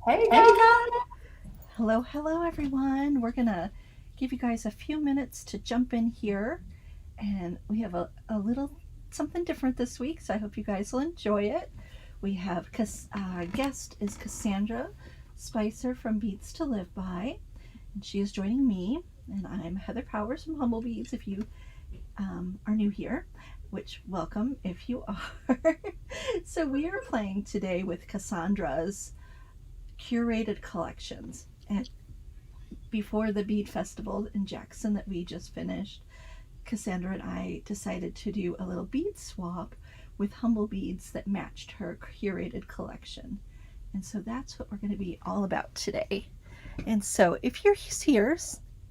Hey guys! Hello, everyone. We're going to give you guys a few minutes to jump in here. And we have a little something different this week, so I hope you guys will enjoy it. We have guest is Cassandra Spicer from Beads to Live By, and she is joining me. And I'm Heather Powers from Humblebeads. If you are new here, which welcome if you are. So we are playing today with Cassandra's Curated Collections. And before the Bead Festival in Jackson that we just finished, Cassandra and I decided to do a little bead swap with Humblebeads that matched her curated collection. And so that's what we're going to be all about today. And so if you're here,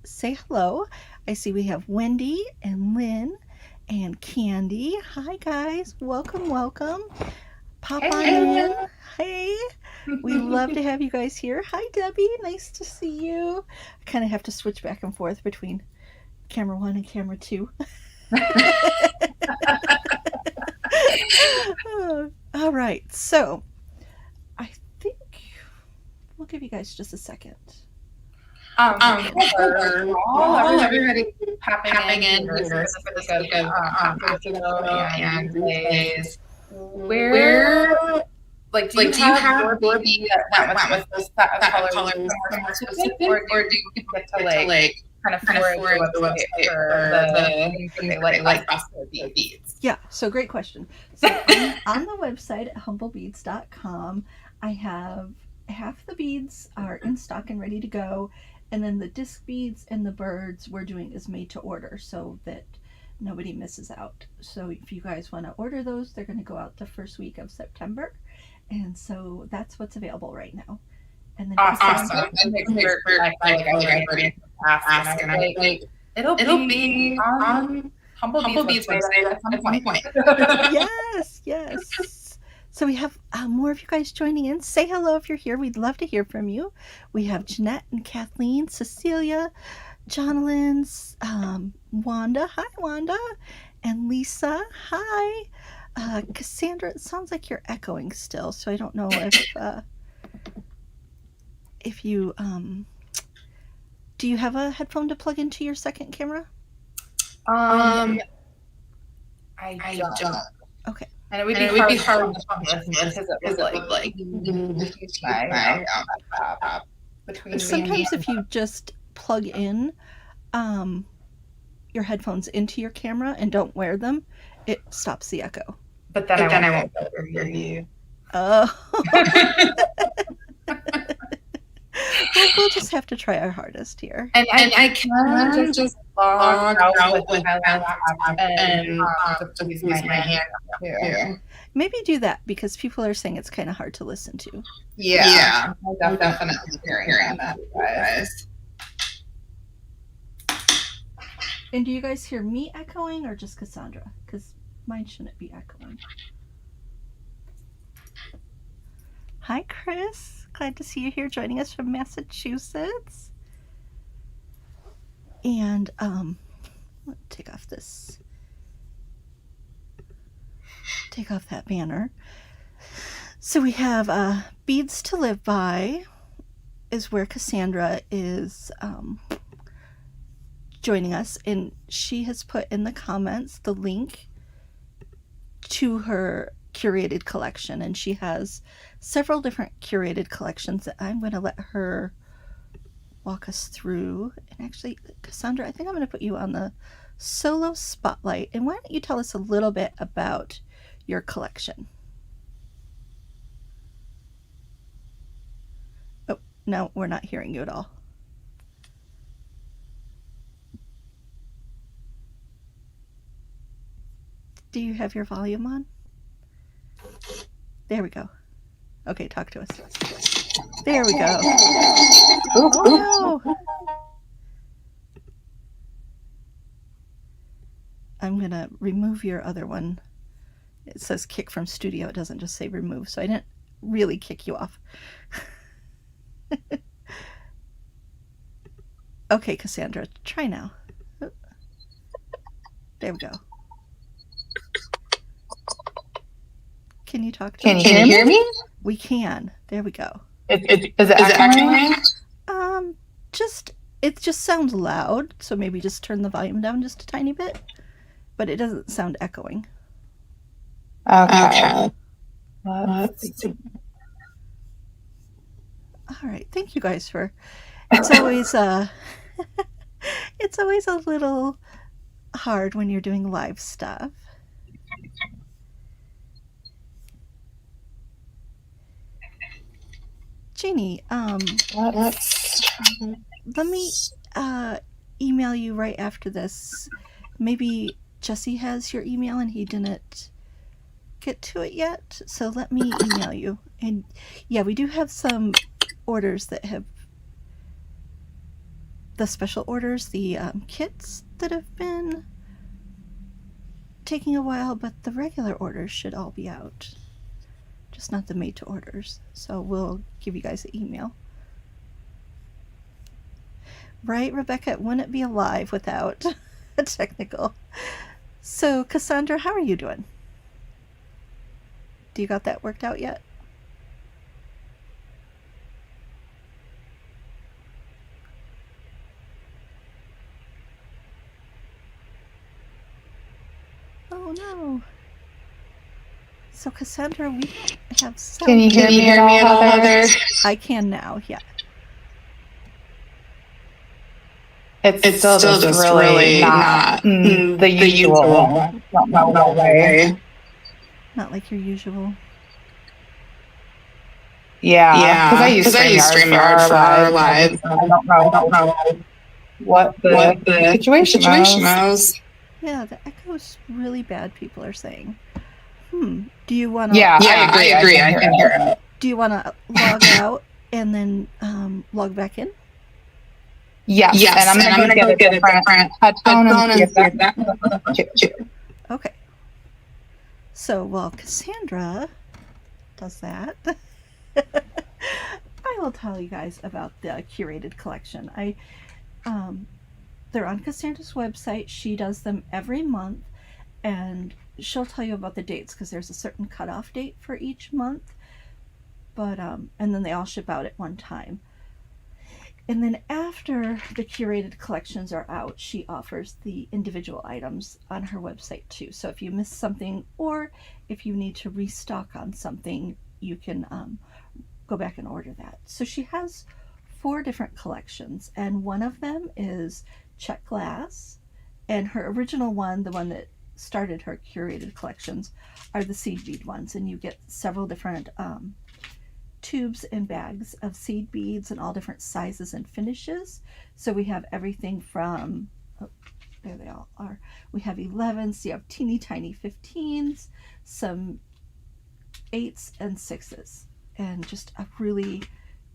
say hello. I see we have Wendy and Lynn and Candy. Hi, guys. Welcome. Pop on in. Hey. We love to have you guys here. Hi, Debbie. Nice to see you. I kind of have to switch back and forth between camera 1 and camera 2. All right. So I think we'll give you guys just a second. Everybody popping in for the sake of and replays. Where, do you have your bead that went with that color more specific, or do you get to kind of forward the website for the like beads? Yeah, so great question. So on the website at humblebeads.com, I have half the beads are in stock and ready to go, and then the disc beads and the birds we're doing is made to order so that nobody misses out. So if you guys want to order those, they're going to go out the first week of September, and so that's what's available right now. And then awesome. And it'll be on Humblebeads website at some point. Yes. So we have more of you guys joining in. Say hello if you're here. We'd love to hear from you. We have Jeanette and Kathleen, Cecilia, Jonalyn, Wanda. Hi, Wanda. And Lisa. Hi. Cassandra, it sounds like you're echoing still, so I don't know if you do you have a headphone to plug into your second camera? I don't. Okay. And it would be hard to because it was like sometimes if you just plug in your headphones into your camera and don't wear them, it stops the echo. But then I won't hear you. Oh. Well, we'll just have to try our hardest here. And I can just log out with my laptop and just use my hand too. Maybe do that because people are saying it's kind of hard to listen to. Yeah, I'm definitely hearing that, guys. And do you guys hear me echoing or just Cassandra? Because mine shouldn't be echoing. Hi, Chris. Glad to see you here joining us from Massachusetts. And let's take off that banner. So we have Beads to Live By is where Cassandra is joining us, and she has put in the comments the link to her curated collection, and she has several different curated collections that I'm going to let her walk us through. And actually, Cassandra, I think I'm going to put you on the solo spotlight, and why don't you tell us a little bit about your collection? Oh, no, we're not hearing you at all. Do you have your volume on? There we go. Okay, talk to us. There we go. Oh, no. I'm going to remove your other one. It says kick from studio. It doesn't just say remove, so I didn't really kick you off. Okay, Cassandra, try now. There we go. Can you talk to me? Can you hear me? We can. There we go. Is it echoing? It just sounds loud, so maybe just turn the volume down just a tiny bit, but it doesn't sound echoing. Okay. Let's see. All right, thank you guys for. It's always it's always a little hard when you're doing live stuff. Jeannie, let me email you right after this. Maybe Jesse has your email and he didn't get to it yet, so let me email you. And yeah, we do have some orders that have the special orders, the kits that have been taking a while, but the regular orders should all be out, just not the made to orders. So we'll give you guys an email. Right, Rebecca? Wouldn't it be alive without a technical? So, Cassandra, how are you doing? Do you got that worked out yet? Oh no. So, Cassandra, we don't have sound. Can you hear me at all, Heather? I can now, yeah. It's still just really not the usual. No way. Not like your usual. Yeah, because I use StreamYard for our live. I don't know what the situation is. Yeah, the echo's really bad, people are saying. Do you want to... Yeah, I agree. I can hear it. Do you want to log out and then log back in? Yes, and I'm going to get a different headphone and see if that. Okay. So while Cassandra does that, I will tell you guys about the curated collection. They're on Cassandra's website. She does them every month, and she'll tell you about the dates because there's a certain cutoff date for each month. But and then they all ship out at one time. And then after the curated collections are out, she offers the individual items on her website too. So if you miss something or if you need to restock on something, you can go back and order that. So she has 4 different collections, and one of them is check glass. And her original one, the one that started her curated collections, are the seed bead ones. And you get several different tubes and bags of seed beads in all different sizes and finishes. So we have everything from, there they all are. We have 11s, you have teeny tiny 15s, some 8s and 6s, and just a really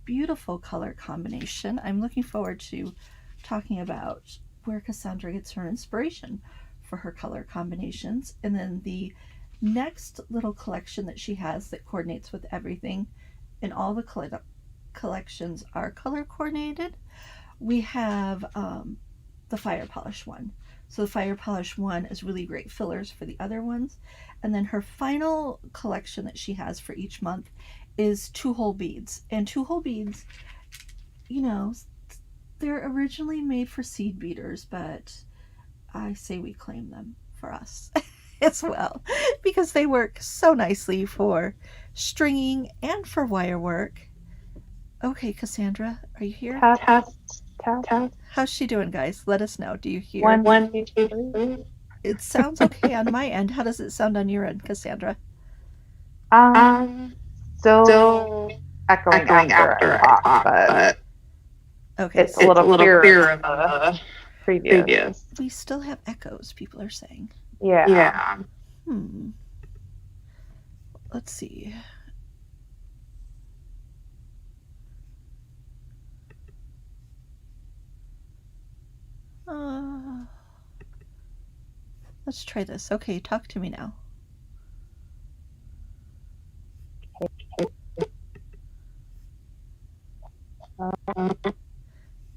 beautiful color combination. I'm looking forward to talking about where Cassandra gets her inspiration for her color combinations. And then the next little collection that she has that coordinates with everything, and all the collections are color coordinated. We have the fire polish one. So the fire polish one is really great fillers for the other ones. And then her final collection that she has for each month is 2-hole beads. And 2-hole beads, you know, they're originally made for seed beaters, but I say we claim them for us as well, because they work so nicely for stringing and for wire work. Okay, Cassandra, are you here? Test. How's she doing, guys? Let us know. Do you hear? 1, 2, 3. It sounds okay on my end. How does it sound on your end, Cassandra? Still echoing after I talk, but okay, it's a little clearer of the previous. We still have echoes, people are saying. Yeah. Let's see. Let's try this. Okay, talk to me now.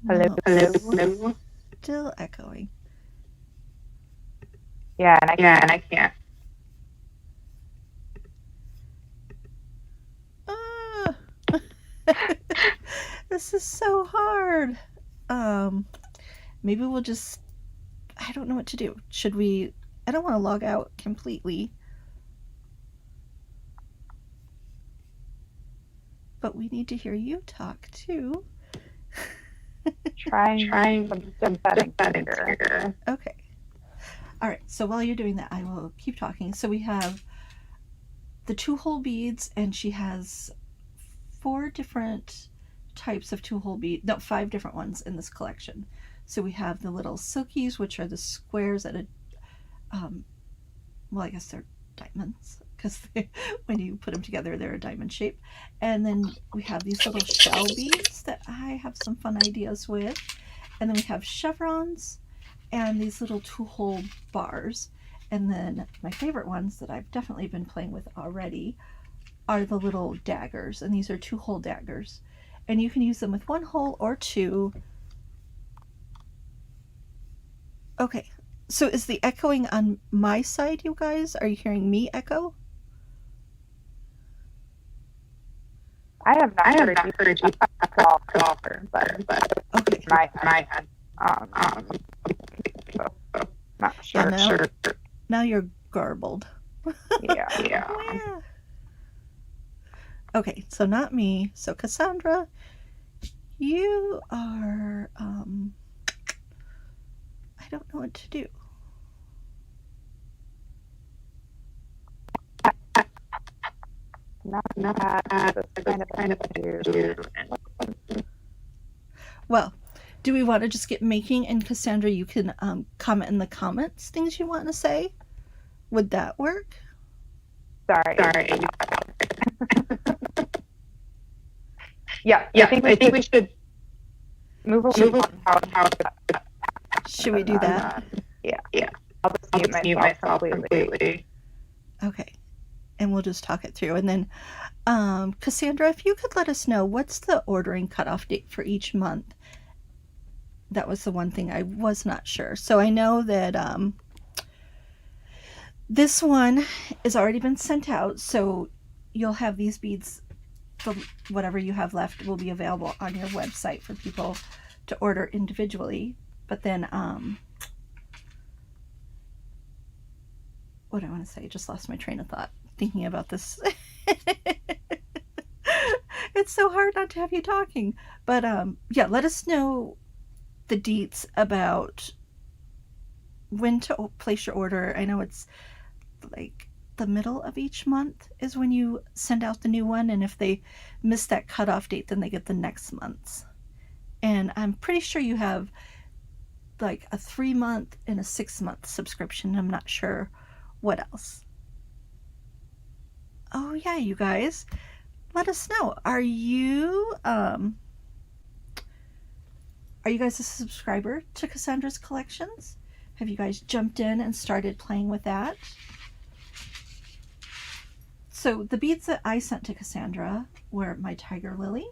Hello. Still echoing. Yeah, and I can't. This is so hard. Maybe we'll just, I don't know what to do. Should we, I don't want to log out completely. But we need to hear you talk too. Trying some settings here. Okay. All right. So while you're doing that, I will keep talking. So we have the 2-hole beads, and she has 4 different types of 2-hole bead. No, 5 different ones in this collection. So we have the little silkies, which are the squares that, well, I guess they're diamonds, because when you put them together, they're a diamond shape. And then we have these little shell beads that I have some fun ideas with. And then we have chevrons and these little 2-hole bars. And then my favorite ones that I've definitely been playing with already are the little daggers. And these are 2-hole daggers. And you can use them with 1 hole or 2. Okay, so is the echoing on my side, you guys? Are you hearing me echo? I have not heard you echo, but Okay. my head. Not sure. Yeah, now you're garbled. Yeah. Okay, so not me. So Cassandra, you are, I don't know what to do. Well, do we want to just get making, and Cassandra, you can comment in the comments things you want to say? Would that work? Sorry. Yeah. I think we should move along. Should we do that? Yeah. I'll just mute myself completely. Okay. And we'll just talk it through. And then, Cassandra, if you could let us know, what's the ordering cutoff date for each month? That was the one thing I was not sure. So I know that this one has already been sent out. So you'll have these beads, whatever you have left will be available on your website for people to order individually. But then, what do I want to say? I just lost my train of thought thinking about this. It's so hard not to have you talking. But yeah, let us know the deets about when to place your order. I know it's like the middle of each month is when you send out the new one, and if they miss that cutoff date, then they get the next month's. And I'm pretty sure you have like a 3-month and a 6-month subscription. I'm not sure what else. Oh yeah, you guys, let us know. Are you guys a subscriber to Cassandra's collections? Have you guys jumped in and started playing with that? So the beads that I sent to Cassandra were my tiger lily.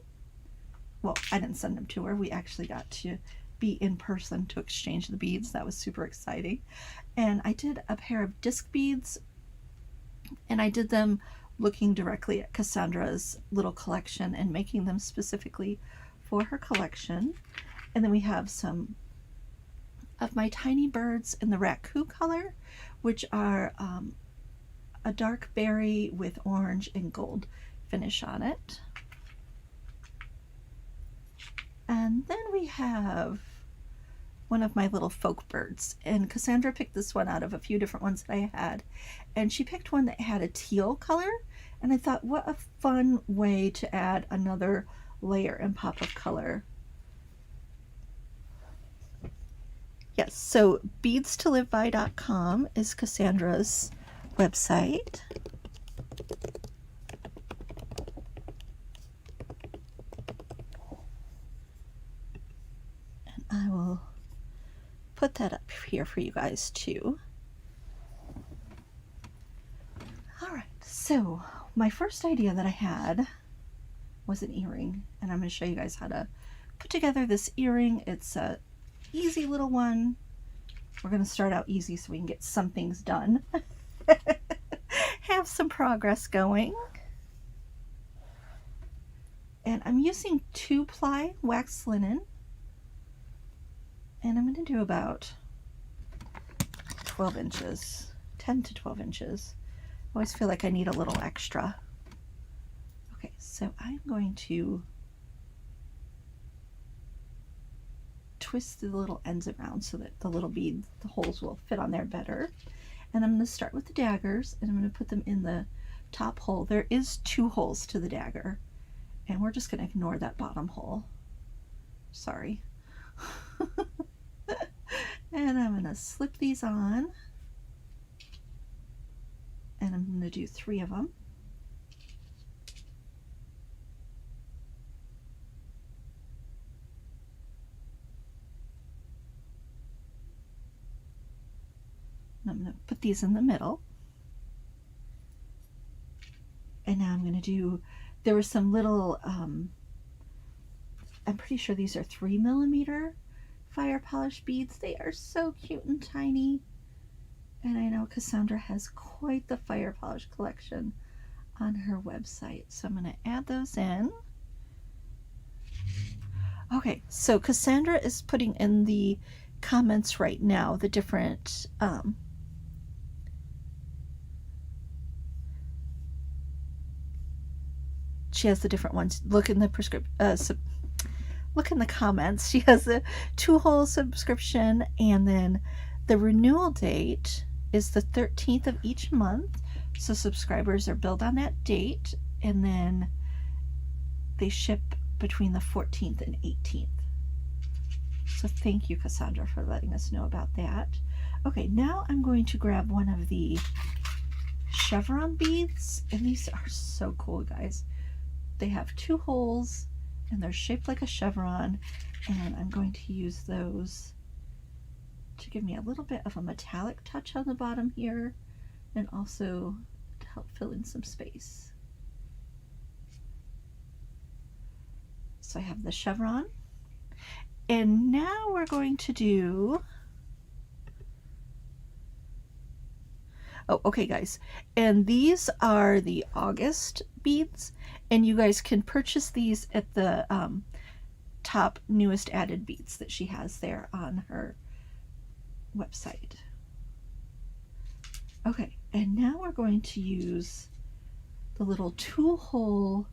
Well, I didn't send them to her. We actually got to be in person to exchange the beads. That was super exciting. And I did a pair of disc beads, and I did them looking directly at Cassandra's little collection and making them specifically for her collection. And then we have some of my tiny birds in the Raccoon color, which are a dark berry with orange and gold finish on it. And then we have one of my little folk birds, and Cassandra picked this one out of a few different ones that I had, and she picked one that had a teal color, and I thought, what a fun way to add another layer and pop of color. Yes, so beadstoliveby.com is Cassandra's website. And I will put that up here for you guys too. All right, so my first idea that I had was an earring, and I'm going to show you guys how to put together this earring. It's a easy little one. We're going to start out easy so we can get some things done. Have some progress going. And I'm using 2-ply wax linen. And I'm going to do about 12 inches, 10 to 12 inches. I always feel like I need a little extra. Okay, so I'm going to twist the little ends around so that the little beads, the holes will fit on there better. And I'm going to start with the daggers, and I'm going to put them in the top hole. There is 2 holes to the dagger, and we're just going to ignore that bottom hole. Sorry. And I'm going to slip these on, and I'm going to do 3 of them. And I'm going to put these in the middle. And now I'm going to do, there were some little, I'm pretty sure these are 3mm fire polish beads. They are so cute and tiny. And I know Cassandra has quite the fire polish collection on her website. So I'm going to add those in. Okay, so Cassandra is putting in the comments right now the different she has the different ones. Look in the look in the comments. She has a 2-hole subscription, and then the renewal date is the 13th of each month. So subscribers are billed on that date, and then they ship between the 14th and 18th. So thank you, Cassandra, for letting us know about that. Okay, now I'm going to grab one of the chevron beads, and these are so cool, guys. They have 2 holes, and they're shaped like a chevron, and I'm going to use those to give me a little bit of a metallic touch on the bottom here, and also to help fill in some space. So I have the chevron, and now we're going to do, oh, okay guys, and these are the August beads, and you guys can purchase these at the top newest added beads that she has there on her website. Okay, and now we're going to use the little 2-hole,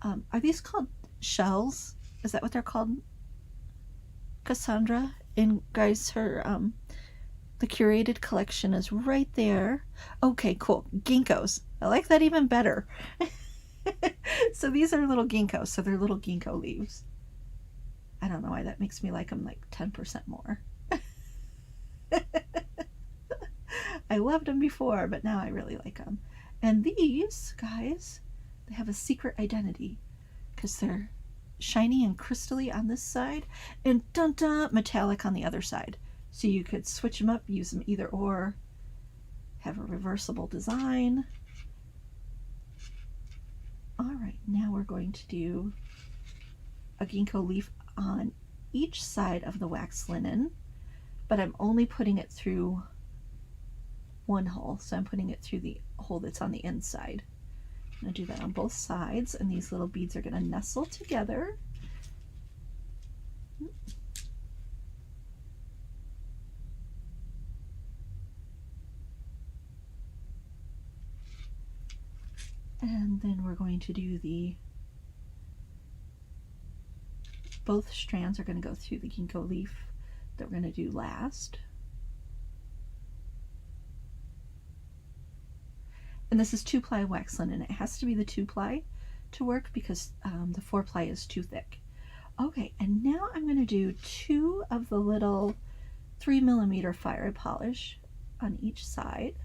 are these called shells? Is that what they're called, Cassandra? And guys, her the curated collection is right there. Okay, cool. Ginkgos. I like that even better. So these are little ginkgos. So they're little ginkgo leaves. I don't know why that makes me like them like 10% more. I loved them before, but now I really like them. And these guys, they have a secret identity because they're shiny and crystally on this side and dun-dun, metallic on the other side. So you could switch them up, use them either or, have a reversible design. All right, now we're going to do a ginkgo leaf on each side of the wax linen, but I'm only putting it through 1 hole. So I'm putting it through the hole that's on the inside. I'm going to do that on both sides, and these little beads are going to nestle together. And then we're going to do both strands are going to go through the ginkgo leaf that we're going to do last. And this is 2-ply wax linen. It has to be the 2-ply to work because the 4-ply is too thick. Okay, and now I'm going to do 2 of the little 3mm fire polish on each side.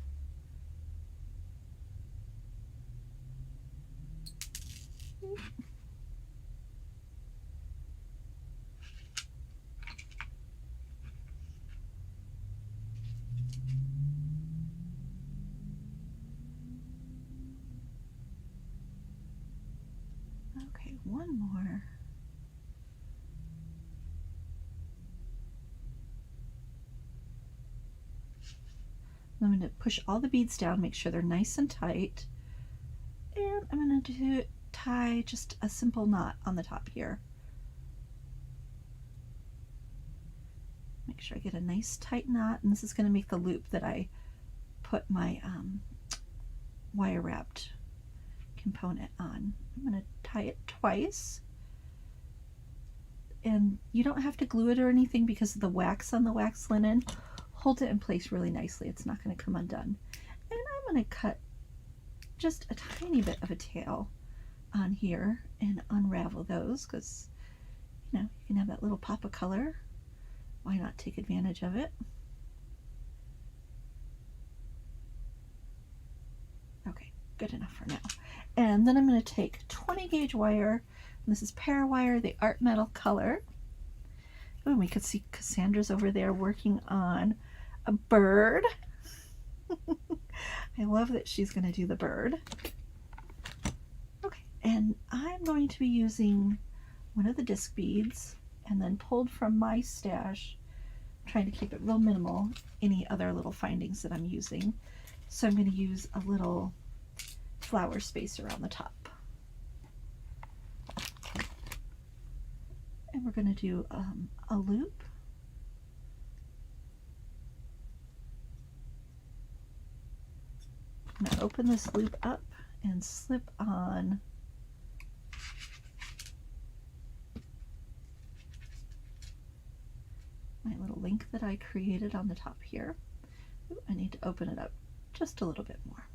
Okay, 1 more. I'm going to push all the beads down, make sure they're nice and tight. And I'm going to tie just a simple knot on the top here. Make sure I get a nice tight knot, and this is going to make the loop that I put my wire wrapped component on. I'm going to tie it twice, and you don't have to glue it or anything because the wax on the wax linen holds it in place really nicely. It's not going to come undone. And I'm going to cut just a tiny bit of a tail on here and unravel those, because you know, you can have that little pop of color. Why not take advantage of it? Okay, good enough for now. And then I'm going to take 20 gauge wire, and this is Parawire, the art metal color. Oh, we could see Cassandra's over there working on a bird. I love that she's going to do the bird. Okay, and I'm going to be using one of the disc beads, and then pulled from my stash, trying to keep it real minimal, any other little findings that I'm using. So I'm going to use a little flower spacer on the top. And we're going to do a loop. I'm going to open this loop up and slip on my little link that I created on the top here. Ooh, I need to open it up just a little bit more.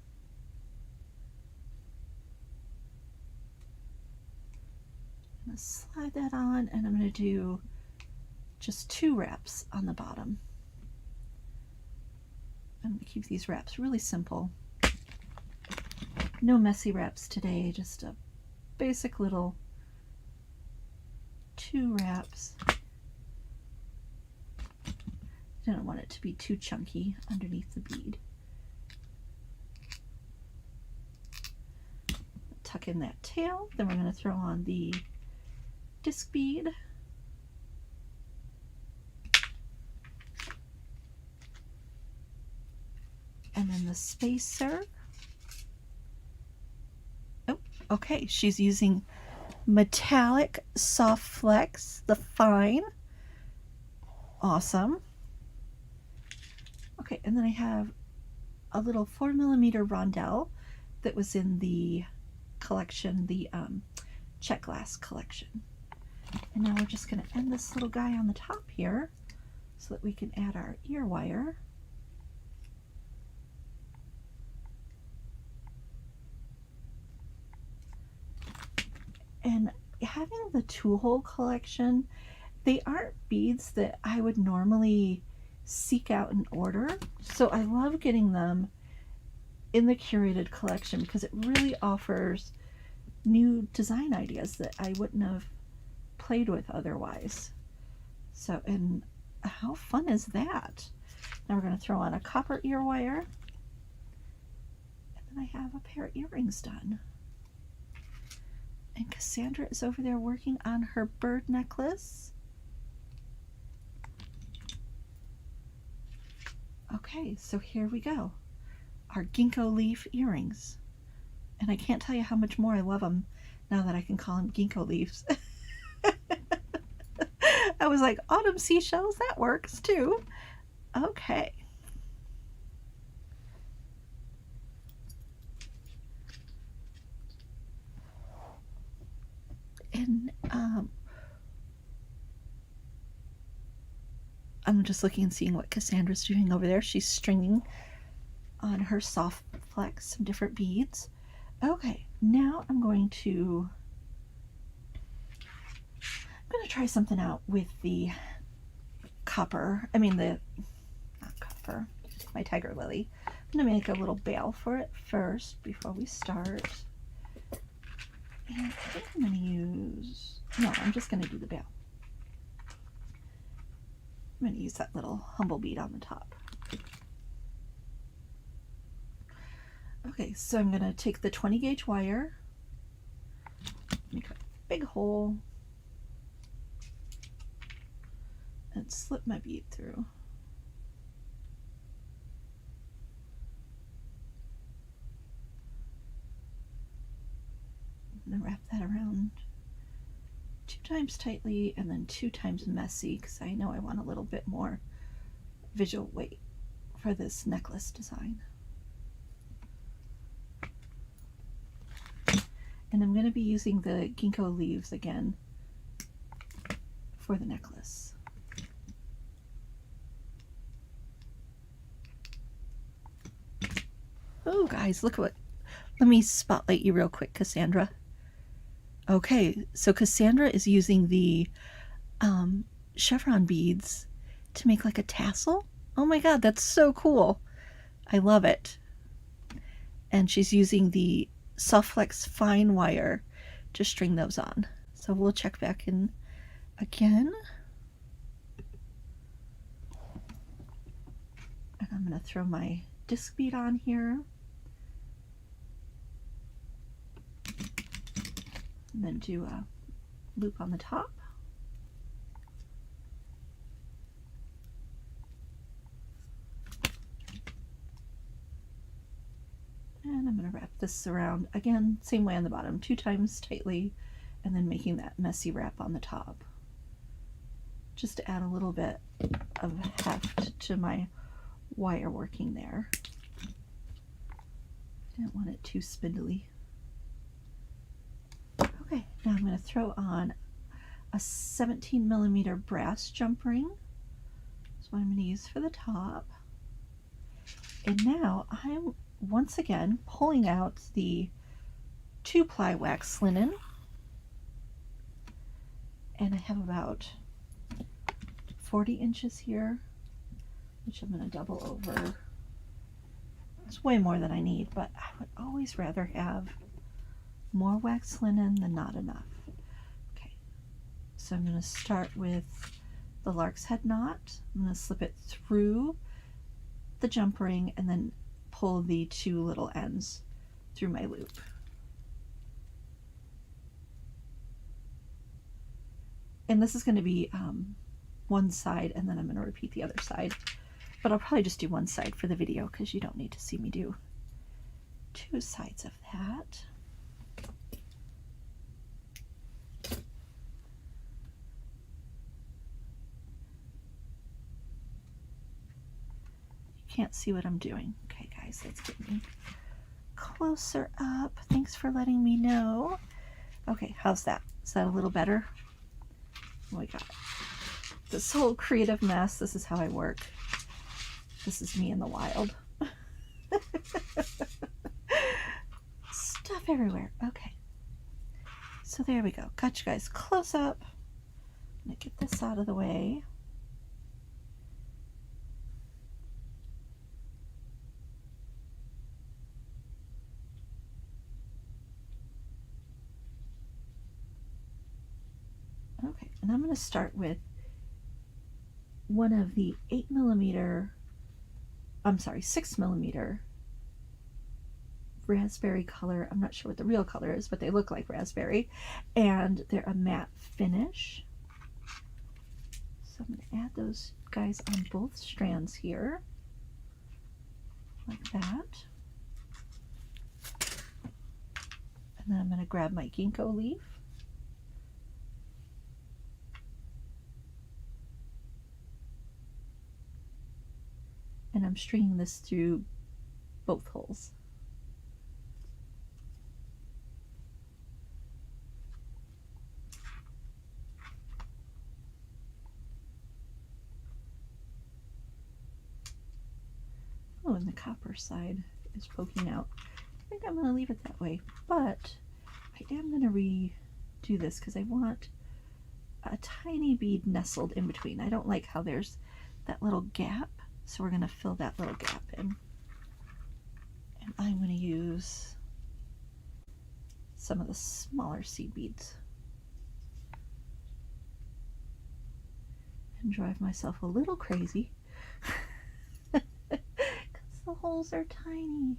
I'm going to slide that on, and I'm going to do just 2 wraps on the bottom. I'm going to keep these wraps really simple. No messy wraps today, just a basic little 2 wraps. I don't want it to be too chunky underneath the bead. Tuck in that tail, then we're going to throw on the disc bead. And then the spacer. Oh, okay, she's using metallic soft flex, the fine. Awesome. Okay, and then I have a little 4mm rondelle that was in the collection, the check glass collection. And now we're just going to end this little guy on the top here so that we can add our ear wire. And having the 2-hole collection, they aren't beads that I would normally seek out and order, so I love getting them in the curated collection because it really offers new design ideas that I wouldn't have played with otherwise. So, and how fun is that? Now we're going to throw on a copper ear wire, and then I have a pair of earrings done. And Cassandra is over there working on her bird necklace. Okay, so here we go. Our ginkgo leaf earrings. And I can't tell you how much more I love them now that I can call them ginkgo leaves. I was like, autumn seashells, that works too. Okay. And I'm just looking and seeing what Cassandra's doing over there. She's stringing on her soft flex some different beads. Okay, now I'm going to try something out with the copper. I mean not copper, my tiger lily. I'm going to make a little bail for it first before we start. And I think I'm going to use, no, I'm just going to do the bail. I'm going to use that little humble bead on the top. Okay, so I'm going to take the 20 gauge wire, make a big hole, and slip my bead through. I'm going to wrap that around 2 times tightly and then 2 times messy, because I know I want a little bit more visual weight for this necklace design. And I'm going to be using the ginkgo leaves again for the necklace. Oh guys, look what, let me spotlight you real quick, Cassandra. Okay, so Cassandra is using the chevron beads to make like a tassel. Oh my god, that's so cool. I love it. And she's using the soft flex fine wire to string those on. So we'll check back in again. And I'm going to throw my disc bead on here. And then do a loop on the top. And I'm going to wrap this around, again, same way on the bottom, 2 times tightly, and then making that messy wrap on the top. Just to add a little bit of heft to my wire working there. I didn't want it too spindly. Okay, now I'm going to throw on a 17mm brass jump ring. That's what I'm going to use for the top. And now I'm once again pulling out the 2-ply wax linen. And I have about 40 inches here, which I'm going to double over. It's way more than I need, but I would always rather have more wax linen than not enough. Okay, so I'm going to start with the lark's head knot. I'm going to slip it through the jump ring and then pull the 2 little ends through my loop. And this is going to be one side, and then I'm going to repeat the other side. But I'll probably just do one side for the video because you don't need to see me do 2 sides of that. Can't see what I'm doing. Okay guys, let's get me closer up. Thanks for letting me know. Okay, how's that? Is that a little better? Oh my god. This whole creative mess, this is how I work. This is me in the wild. Stuff everywhere. Okay. So there we go. Got you guys close up. I'm gonna get this out of the way. Okay, and I'm going to start with one of the 6mm raspberry color. I'm not sure what the real color is, but they look like raspberry, and they're a matte finish. So I'm going to add those guys on both strands here, like that. And then I'm going to grab my ginkgo leaf. And I'm stringing this through both holes. Oh, and the copper side is poking out. I think I'm going to leave it that way, but I am going to redo this because I want a tiny bead nestled in between. I don't like how there's that little gap. So we're going to fill that little gap in. And I'm going to use some of the smaller seed beads. And drive myself a little crazy. Because the holes are tiny.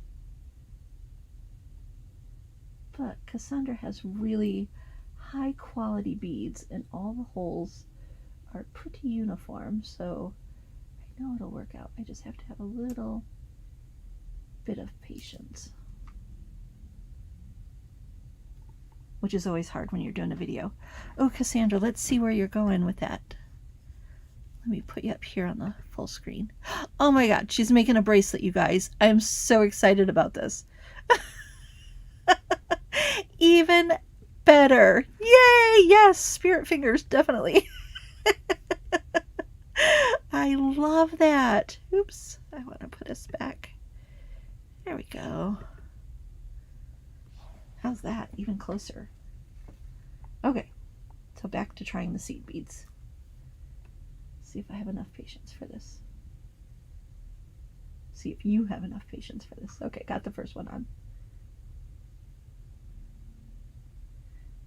But Cassandra has really high quality beads and all the holes are pretty uniform. So I know it'll work out. I just have to have a little bit of patience. which is always hard when you're doing a video. Oh, Cassandra, let's see where you're going with that. Let me put you up here on the full screen. Oh my God, she's making a bracelet, you guys. I am so excited about this. Even better. Yay! Yes, spirit fingers, definitely. I love that. Oops, I want to put us back. There we go. How's that? Even closer. Okay, so back to trying the seed beads. See if I have enough patience for this. See if you have enough patience for this. Okay, got the first one on.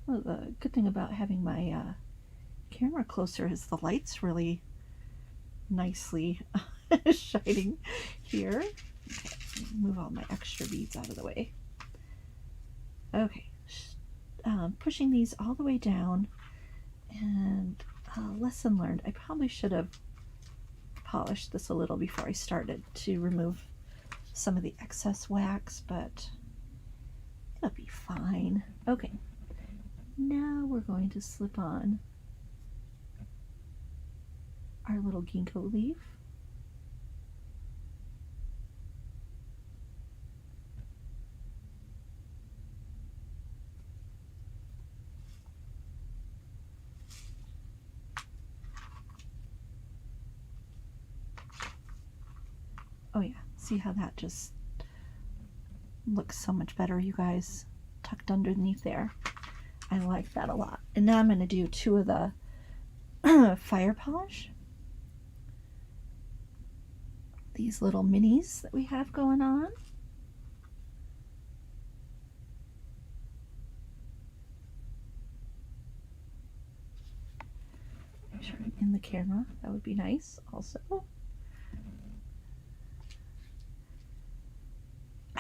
Well, the good thing about having my camera closer is the light's really nicely shining here. Okay, move all my extra beads out of the way. Okay, pushing these all the way down, and lesson learned. I probably should have polished this a little before I started to remove some of the excess wax, but it'll be fine. Okay, now we're going to slip on our little ginkgo leaf. Oh yeah, see how that just looks so much better, you guys, tucked underneath there. I like that a lot. And now I'm going to do 2 of the fire polish. These little minis that we have going on. Make sure I'm in the camera. That would be nice also.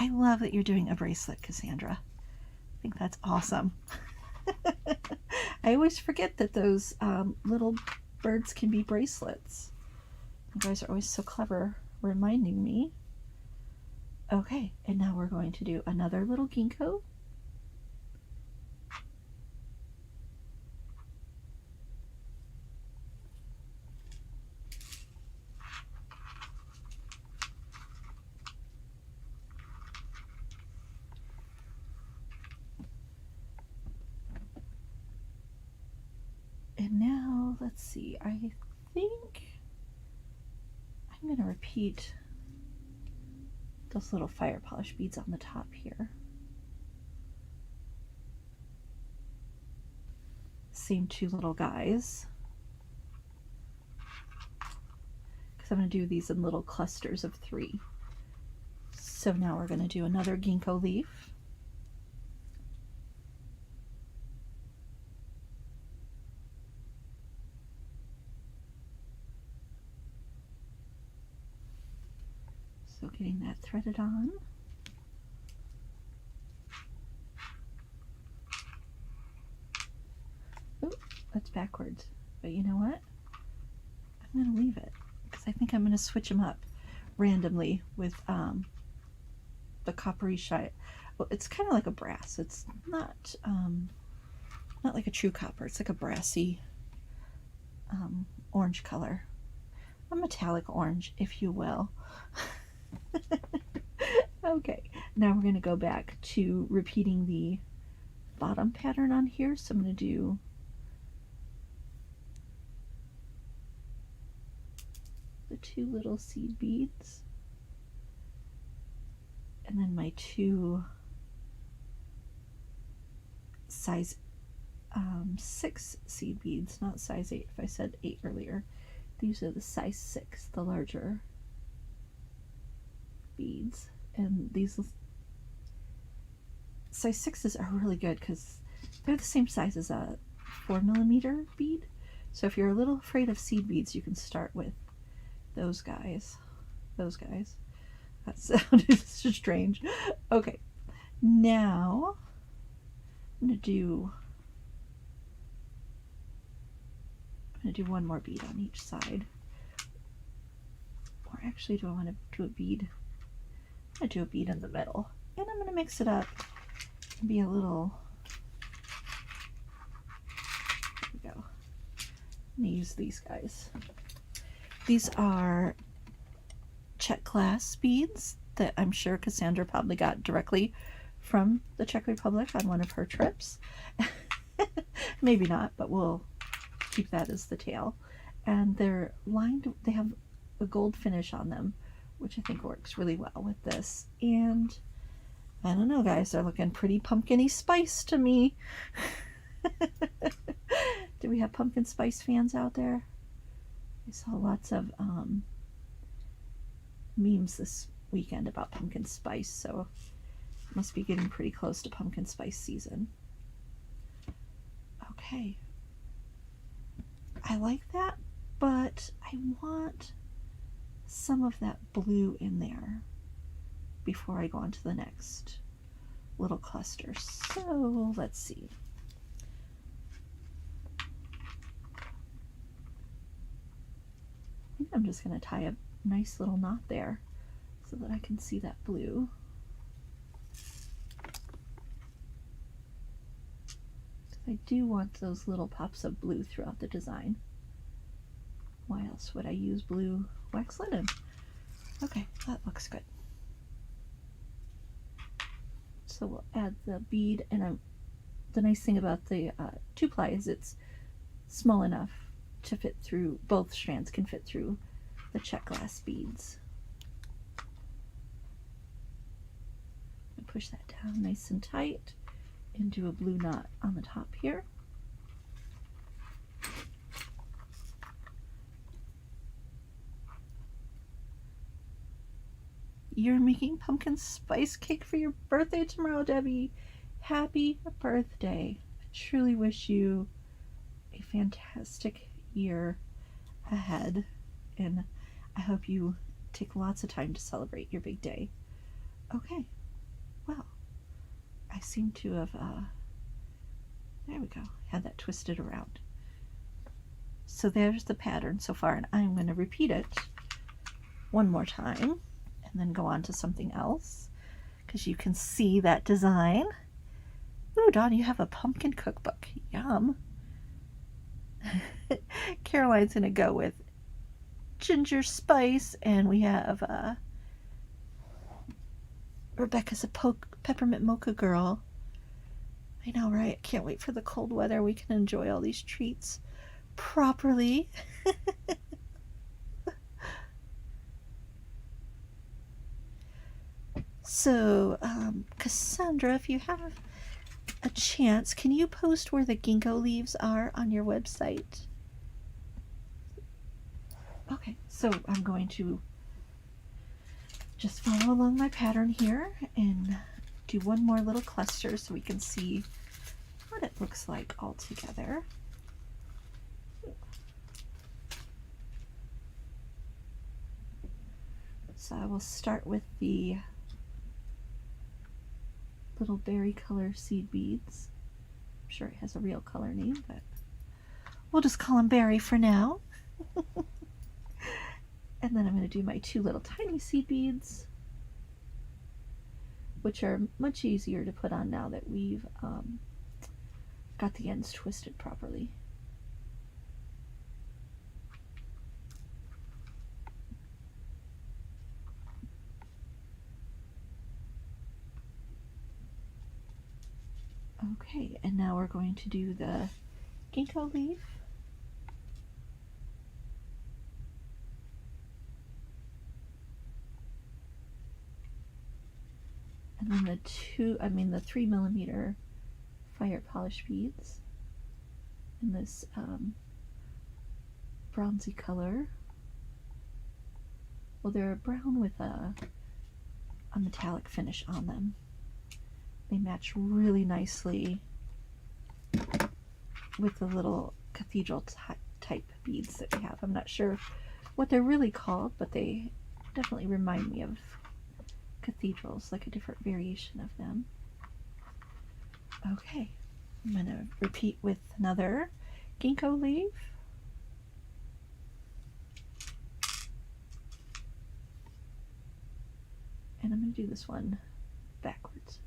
I love that you're doing a bracelet, Cassandra. I think that's awesome. I always forget that those little birds can be bracelets. You guys are always so clever reminding me. Okay, and now we're going to do another little ginkgo. And now, let's see, I think I'm going to repeat those little fire polish beads on the top here. Same 2 little guys. Because I'm going to do these in little clusters of 3. So now we're going to do another ginkgo leaf. So getting that threaded on. Ooh, that's backwards. But you know what? I'm going to leave it because I think I'm going to switch them up randomly with the coppery shine. Well, it's kind of like a brass. It's not like a true copper. It's like a brassy orange color. A metallic orange, if you will. Okay, now we're going to go back to repeating the bottom pattern on here. So I'm going to do the 2 little seed beads, and then my 2 size 6 seed beads, not size 8 if I said 8 earlier. These are the size 6, the larger beads. And these size 6s are really good because they're the same size as a 4mm bead. So if you're a little afraid of seed beads, you can start with those guys. Those guys. That sounded strange. Okay, now I'm gonna do 1 more bead on each side. Or actually, do I want to do a bead? I'm going to do a bead in the middle. And I'm going to mix it up and be a little I'm going to use these guys. These are Czech glass beads that I'm sure Cassandra probably got directly from the Czech Republic on one of her trips. Maybe not, but we'll keep that as the tail. And they're lined, they have a gold finish on them, which I think works really well with this. And I don't know, guys, they're looking pretty pumpkin-y spice to me. Do we have pumpkin spice fans out there? I saw lots of memes this weekend about pumpkin spice, so it must be getting pretty close to pumpkin spice season. Okay. I like that, but I want some of that blue in there before I go on to the next little cluster. So let's see. I think I'm just going to tie a nice little knot there so that I can see that blue. I do want those little pops of blue throughout the design. Why else would I use blue wax linen? Okay, that looks good. So we'll add the bead, and the nice thing about the 2-ply is it's small enough to fit through, both strands can fit through the Czech glass beads. Push that down nice and tight and do a blue knot on the top here. You're making pumpkin spice cake for your birthday tomorrow, Debbie. Happy birthday. I truly wish you a fantastic year ahead, and I hope you take lots of time to celebrate your big day. Okay, well, I seem to have, there we go, had that twisted around. So there's the pattern so far, and I'm going to repeat it one more time and then go on to something else, because you can see that design. Ooh, Dawn, you have a pumpkin cookbook. Yum. Caroline's going to go with ginger spice, and we have Rebecca's a peppermint mocha girl. I know, right? Can't wait for the cold weather. We can enjoy all these treats properly. So, Cassandra, if you have a chance, can you post where the ginkgo leaves are on your website? Okay, so I'm going to just follow along my pattern here and do one more little cluster so we can see what it looks like all together. So I will start with the little berry color seed beads. I'm sure it has a real color name, but we'll just call them berry for now. And then I'm going to do my 2 little tiny seed beads, which are much easier to put on now that we've got the ends twisted properly. Okay, and now we're going to do the ginkgo leaf. And then the 3mm fire polish beads in this bronzy color. Well, they're brown with a metallic finish on them. They match really nicely with the little cathedral type beads that we have. I'm not sure what they're really called, but they definitely remind me of cathedrals, like a different variation of them. Okay, I'm going to repeat with another ginkgo leaf. And I'm going to do this one backwards.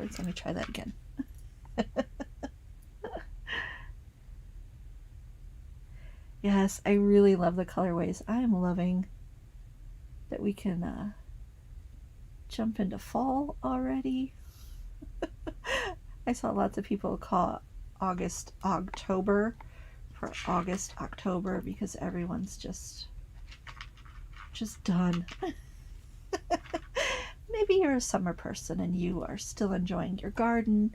backwards. Let me try that again. Yes, I really love the colorways. I am loving that we can jump into fall already. I saw lots of people call August October for August October because everyone's just done. Maybe you're a summer person and you are still enjoying your garden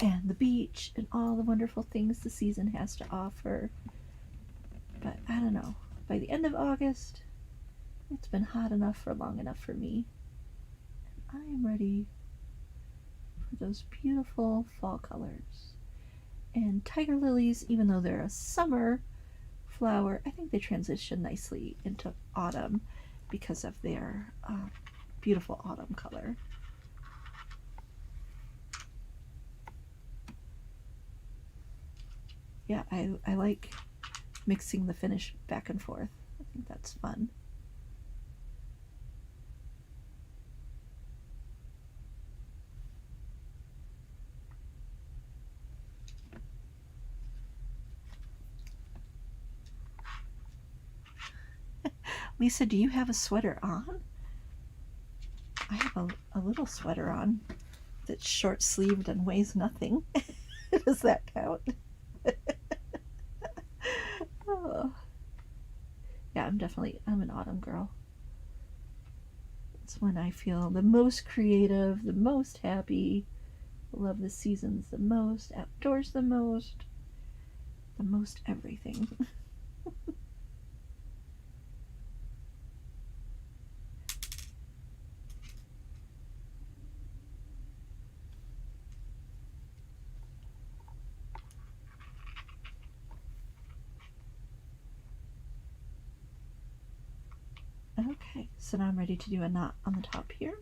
and the beach and all the wonderful things the season has to offer. But I don't know, by the end of August, it's been hot enough for long enough for me. I am ready for those beautiful fall colors. And tiger lilies, even though they're a summer flower, I think they transition nicely into autumn because of their beautiful autumn color. Yeah, I like mixing the finish back and forth. I think that's fun. Lisa, do you have a sweater on? I have a little sweater on that's short-sleeved and weighs nothing. Does that count? Oh. Yeah, I'm an autumn girl. It's when I feel the most creative, the most happy, love the seasons the most, outdoors the most everything. Okay, so now I'm ready to do a knot on the top here.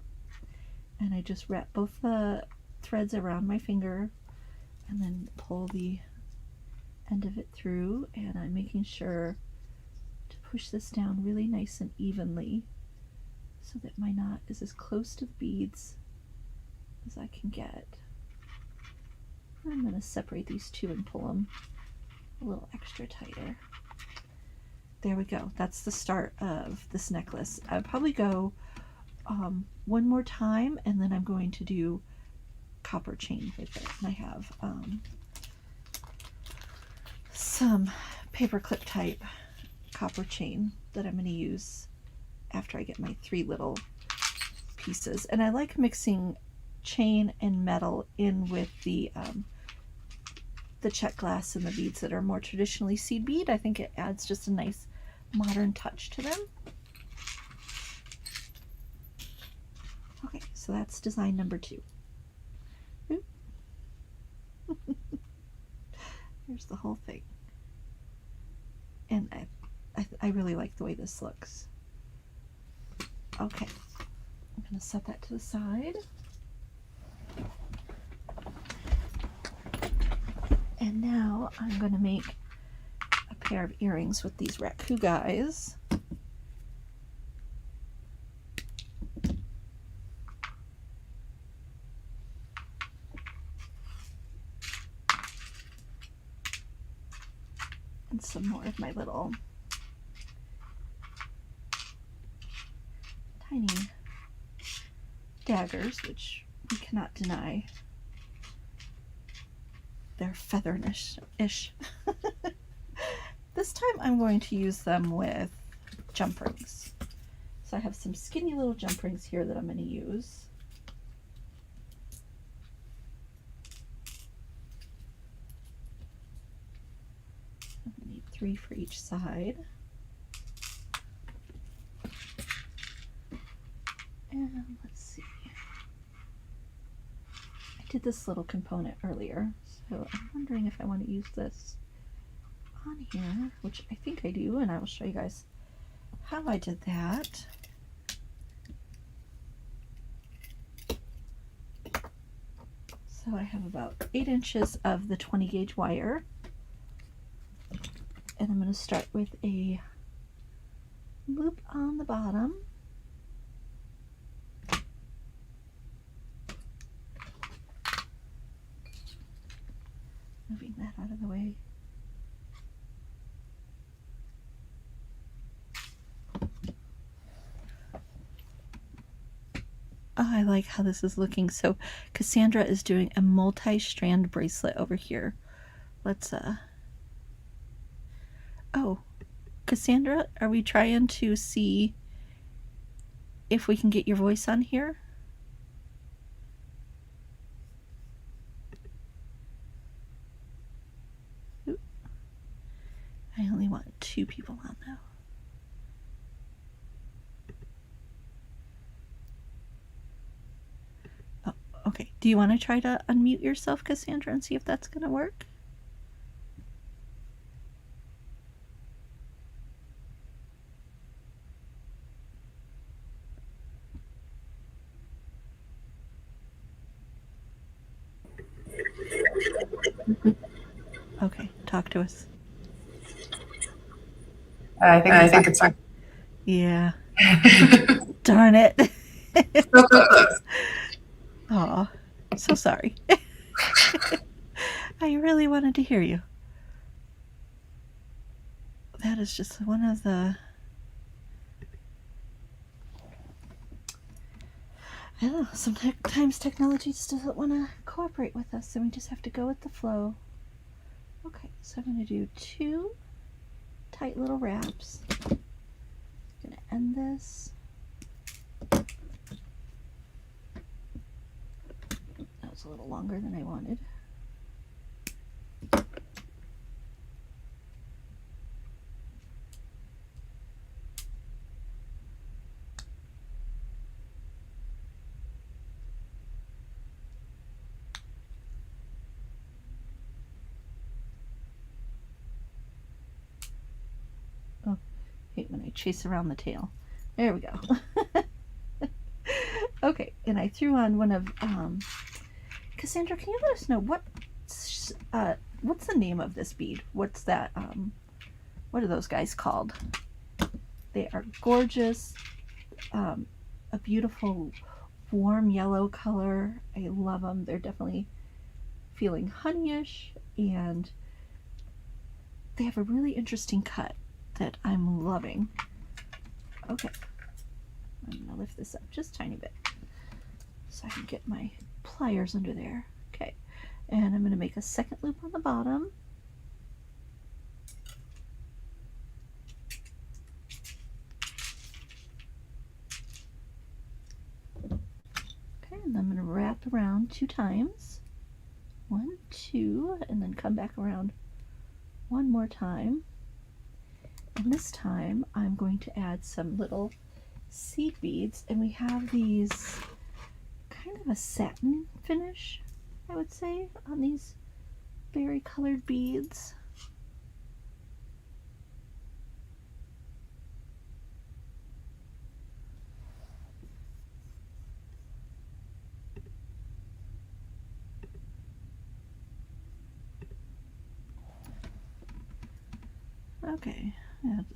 And I just wrap both the threads around my finger and then pull the end of it through, and I'm making sure to push this down really nice and evenly so that my knot is as close to the beads as I can get. I'm going to separate these two and pull them a little extra tighter. There we go. That's the start of this necklace. I'll probably go one more time, and then I'm going to do copper chain with it. And I have some paperclip type copper chain that I'm going to use after I get my 3 little pieces. And I like mixing chain and metal in with the check glass and the beads that are more traditionally seed bead. I think it adds just a nice modern touch to them. Okay, so that's design number 2. Here's the whole thing. And I really like the way this looks. Okay, I'm going to set that to the side. And now I'm going to make a pair of earrings with these Raccoon guys. And some more of my little tiny daggers, which we cannot deny they're featherish-ish. This time I'm going to use them with jump rings. So I have some skinny little jump rings here that I'm going to use. I need 3 for each side. And let's see. I did this little component earlier, so I'm wondering if I want to use this on here, which I think I do, and I will show you guys how I did that. So I have about 8 inches of the 20 gauge wire, and I'm going to start with a loop on the bottom. moving that out of the way. Oh, I like how this is looking. So Cassandra is doing a multi-strand bracelet over here. Let's oh, Cassandra, are we trying to see if we can get your voice on here? Oop. I only want 2 people on though. Okay, do you want to try to unmute yourself, Cassandra, and see if that's going to work? Okay, talk to us. I think it's fine. Yeah. Darn it. So close. Aw, so sorry. I really wanted to hear you. That is just one of the... I don't know, sometimes technology just doesn't want to cooperate with us, and we just have to go with the flow. Okay, so I'm going to do 2 tight little wraps. I'm going to end this. That was a little longer than I wanted. Oh, hate when I chase around the tail. There we go. Okay, and I threw on one of Cassandra, can you let us know what's the name of this bead? What's that what are those guys called? They are gorgeous. A beautiful warm yellow color. I love them. They're definitely feeling honeyish, and they have a really interesting cut that I'm loving. Okay, I'm gonna lift this up just a tiny bit so I can get my pliers under there. Okay, and I'm gonna make a second loop on the bottom. Okay, and I'm gonna wrap around 2 times. 1, 2, and then come back around 1 more time. And this time I'm going to add some little seed beads, and we have these kind of a satin finish, I would say, on these berry colored beads. Okay, and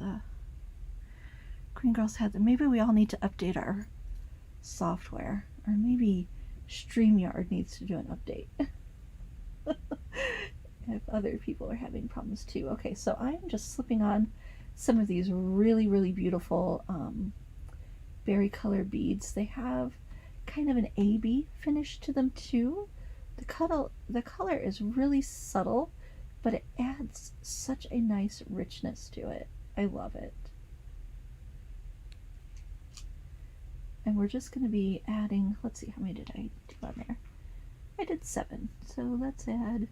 Green Girls had them. Maybe we all need to update our software, or maybe StreamYard needs to do an update. If other people are having problems too. Okay, so I'm just slipping on some of these really, really beautiful berry colored beads. They have kind of an AB finish to them too. The color is really subtle, but it adds such a nice richness to it. I love it. And we're just going to be adding, let's see, how many did I do on there? I did 7, so let's add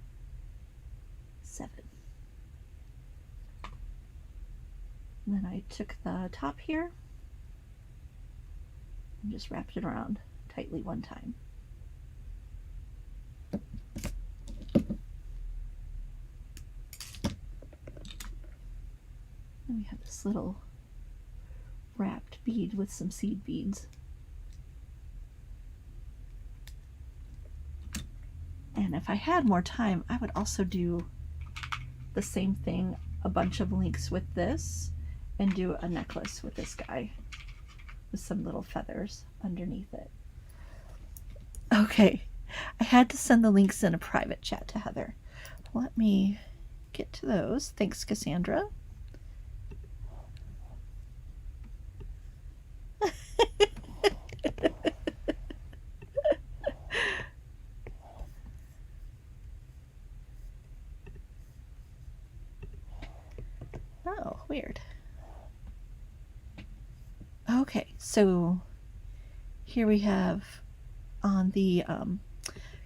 7. And then I took the top here and just wrapped it around tightly 1 time. And we have this little wrapped bead with some seed beads. And if I had more time, I would also do the same thing, a bunch of links with this, and do a necklace with this guy with some little feathers underneath it. Okay, I had to send the links in a private chat to Heather. let me get to those. Thanks, Cassandra. Oh, weird. Okay, so here we have on the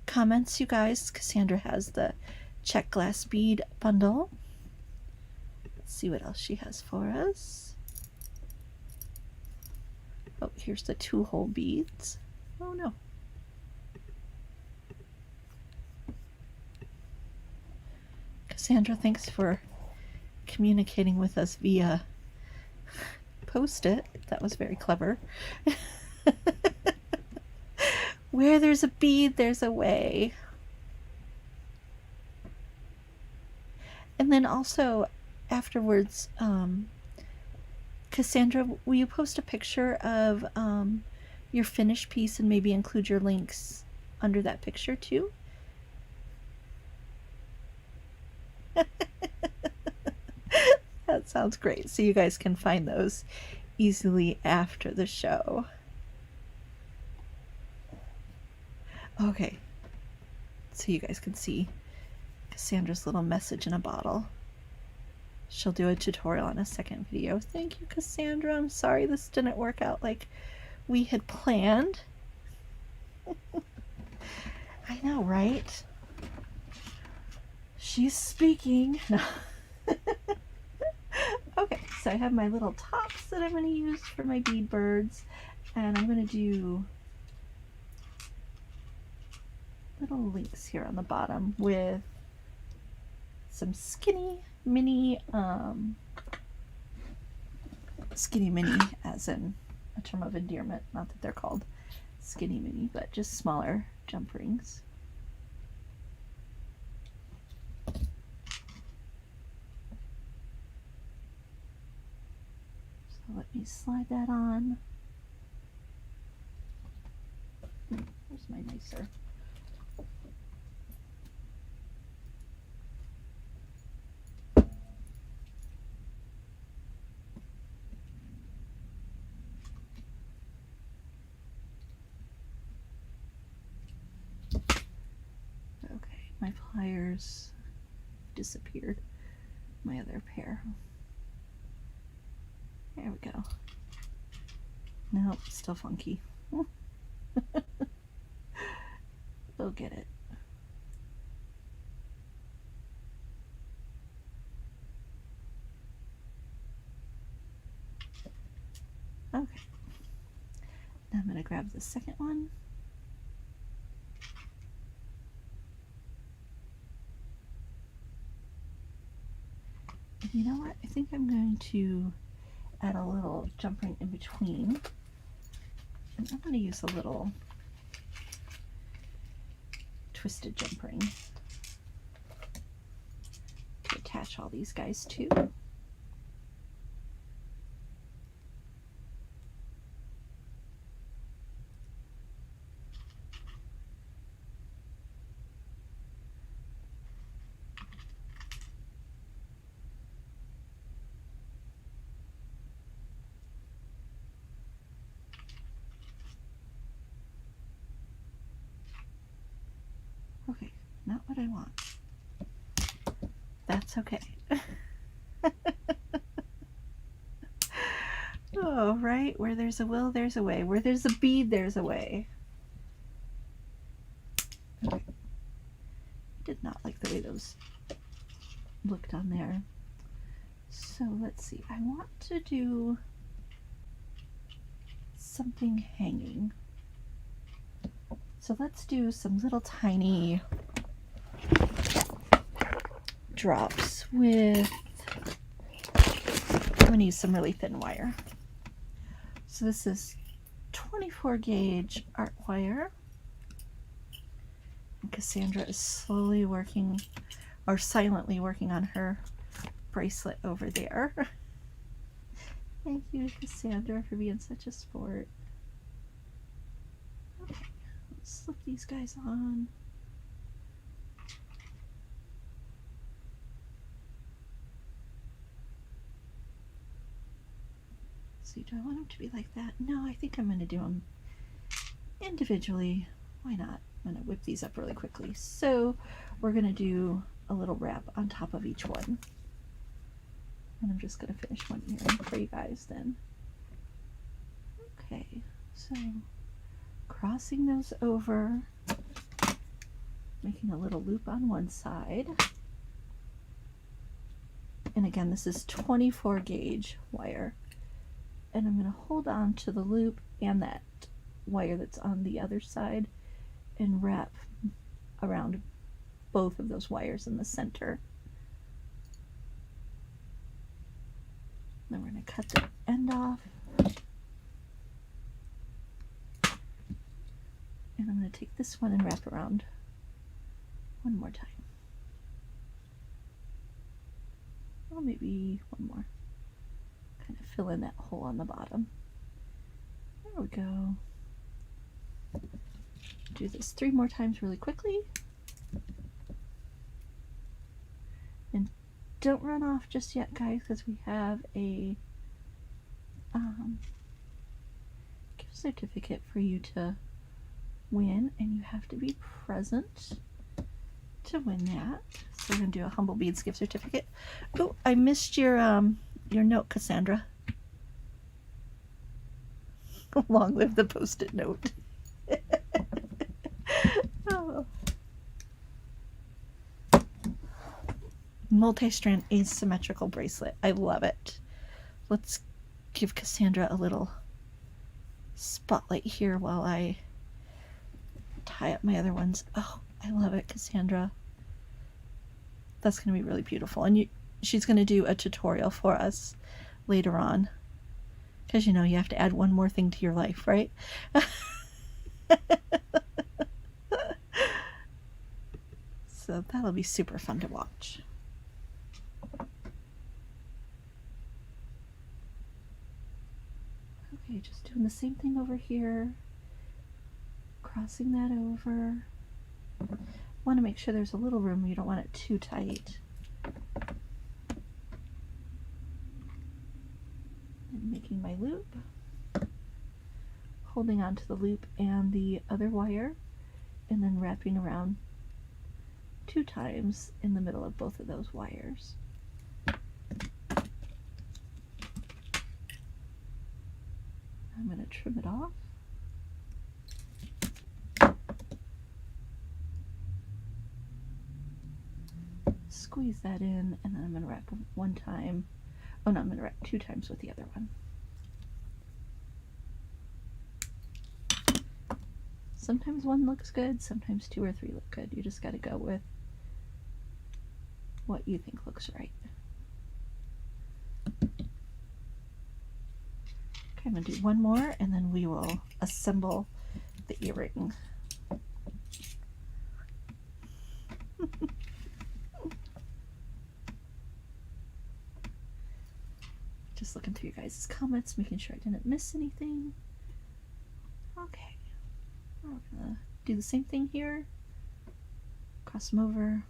comments, you guys, Cassandra has the check glass bead bundle. Let's see what else she has for us. Oh, here's the 2-hole beads. Oh no. Cassandra, thanks for communicating with us via Post-it. That was very clever. Where there's a bead, there's a way. And then also afterwards, Cassandra, will you post a picture of your finished piece and maybe include your links under that picture too? That sounds great. So you guys can find those easily after the show. Okay. So you guys can see Cassandra's little message in a bottle. She'll do a tutorial on a second video. Thank you, Cassandra. I'm sorry this didn't work out like we had planned. I know, right? She's speaking. Okay, so I have my little tops that I'm going to use for my bead birds, and I'm going to do little links here on the bottom with some skinny mini as in a term of endearment, not that they're called skinny mini, but just smaller jump rings. So let me slide that on. Where's my nicer? Okay, my pliers disappeared. My other pair. There we go. Nope, still funky. We'll get it. Okay. Now I'm going to grab the second one. And you know what? I think I'm going to add a little jump ring in between. And I'm going to use a little twisted jump ring to attach all these guys to. Okay, not what I want. That's okay. Oh, right? Where there's a will, there's a way. Where there's a bead, there's a way. Okay. I did not like the way those looked on there. So let's see. I want to do something hanging. So let's do some little tiny drops with, I'm going to use some really thin wire. So this is 24 gauge art wire. And Cassandra is slowly working, or silently working on her bracelet over there. Thank you, Cassandra, for being such a sport. Okay. Slip these guys on. see, do I want them to be like that? No, I think I'm going to do them individually. Why not? I'm going to whip these up really quickly. So we're going to do a little wrap on top of each one. And I'm just going to finish one earring for you guys then. Okay, so crossing those over, making a little loop on one side. And again, this is 24 gauge wire. And I'm going to hold on to the loop and that wire that's on the other side and wrap around both of those wires in the center. Then we're going to cut the end off. And I'm going to take this one and wrap around one more time. Well, maybe one more. Kind of fill in that hole on the bottom. There we go. Do this 3 more times really quickly. And don't run off just yet, guys, because we have a gift certificate for you to win, and you have to be present to win that. So we're going to do a Humblebeads gift certificate. Oh, I missed your note, Cassandra. Long live the post-it note. Oh. Multi-strand asymmetrical bracelet. I love it. Let's give Cassandra a little spotlight here while I tie up my other ones. Oh, I love it, Cassandra. That's going to be really beautiful. And she's going to do a tutorial for us later on. Because, you know, you have to add one more thing to your life, right? So that'll be super fun to watch. Okay, just doing the same thing over here. Crossing that over. Want to make sure there's a little room. You don't want it too tight. And making my loop. Holding on to the loop and the other wire, and then wrapping around 2 times in the middle of both of those wires. I'm going to trim it off. Squeeze that in, and then I'm going to wrap 1 time. Oh no, I'm going to wrap 2 times with the other one. Sometimes 1 looks good, sometimes 2 or 3 look good. You just got to go with what you think looks right. Okay, I'm going to do 1 more, and then we will assemble the earring. Just looking through you guys' comments, making sure I didn't miss anything. Okay, we're gonna do the same thing here. Cross them over.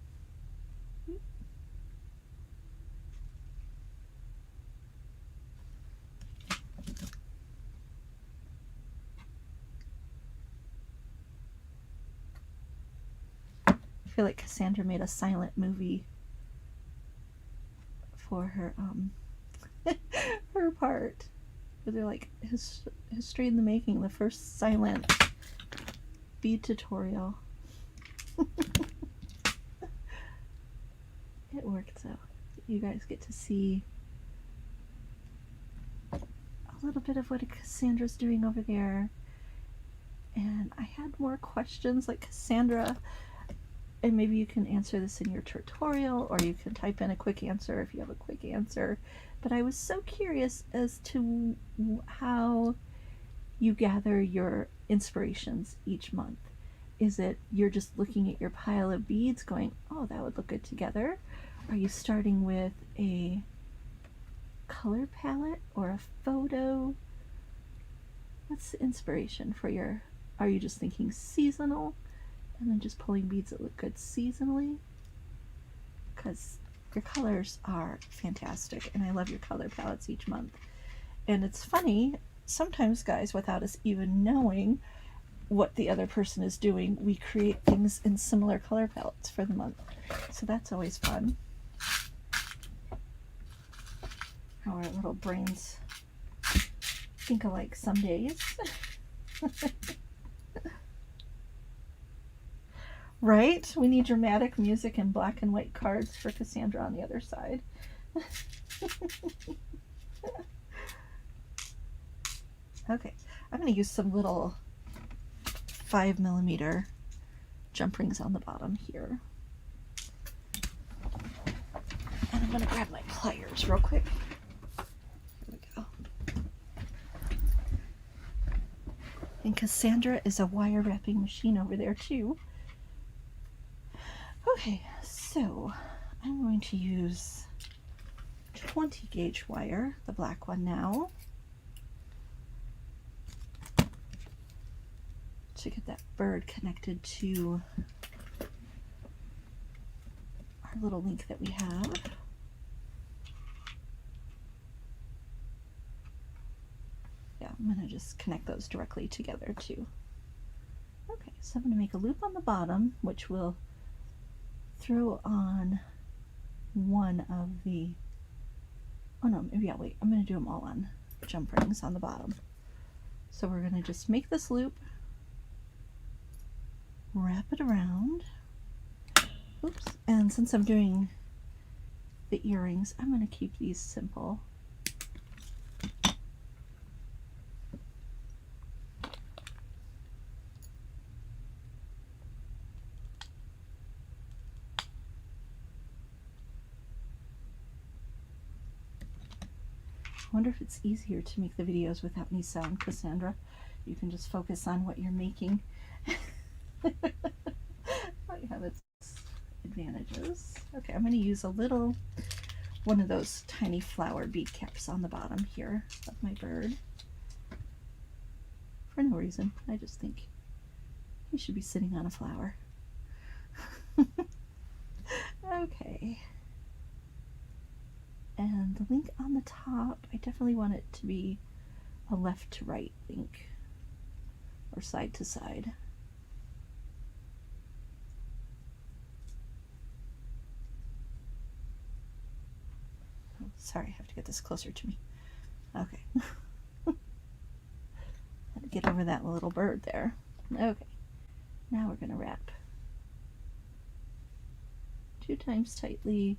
I feel like Cassandra made a silent movie for her her part. They're like history in the making, the first silent bead tutorial. It worked out. You guys get to see a little bit of what Cassandra's doing over there. And I had more questions, like Cassandra, and maybe you can answer this in your tutorial, or you can type in a quick answer if you have a quick answer. But I was so curious as to how you gather your inspirations each month. Is it you're just looking at your pile of beads going, oh, that would look good together? Are you starting with a color palette or a photo? What's the inspiration for your, are you just thinking seasonal and then just pulling beads that look good seasonally? Because your colors are fantastic, and I love your color palettes each month. And it's funny, sometimes guys, without us even knowing what the other person is doing, we create things in similar color palettes for the month. So that's always fun. How our little brains think alike some days. Right? We need dramatic music and black and white cards for Cassandra on the other side. Okay, I'm going to use some little 5mm jump rings on the bottom here. And I'm going to grab my pliers real quick. Here we go. And Cassandra is a wire wrapping machine over there too. Okay, so I'm going to use 20 gauge wire, the black one now, to get that bird connected to our little link that we have. Yeah, I'm going to just connect those directly together too. Okay, so I'm going to make a loop on the bottom, which will throw on one of the, oh no, maybe I'll wait. I'm going to do them all on jump rings on the bottom. So we're going to just make this loop, wrap it around. Oops. And since I'm doing the earrings, I'm going to keep these simple. I wonder if it's easier to make the videos without any sound, Cassandra. You can just focus on what you're making. Might have its advantages. Okay, I'm going to use a little, one of those tiny flower bead caps on the bottom here of my bird. For no reason. I just think he should be sitting on a flower. Okay. And the link on the top, I definitely want it to be a left to right link, or side to side. Oh, sorry, I have to get this closer to me. Okay. Had to get over that little bird there. Okay. Now we're going to wrap 2 times tightly.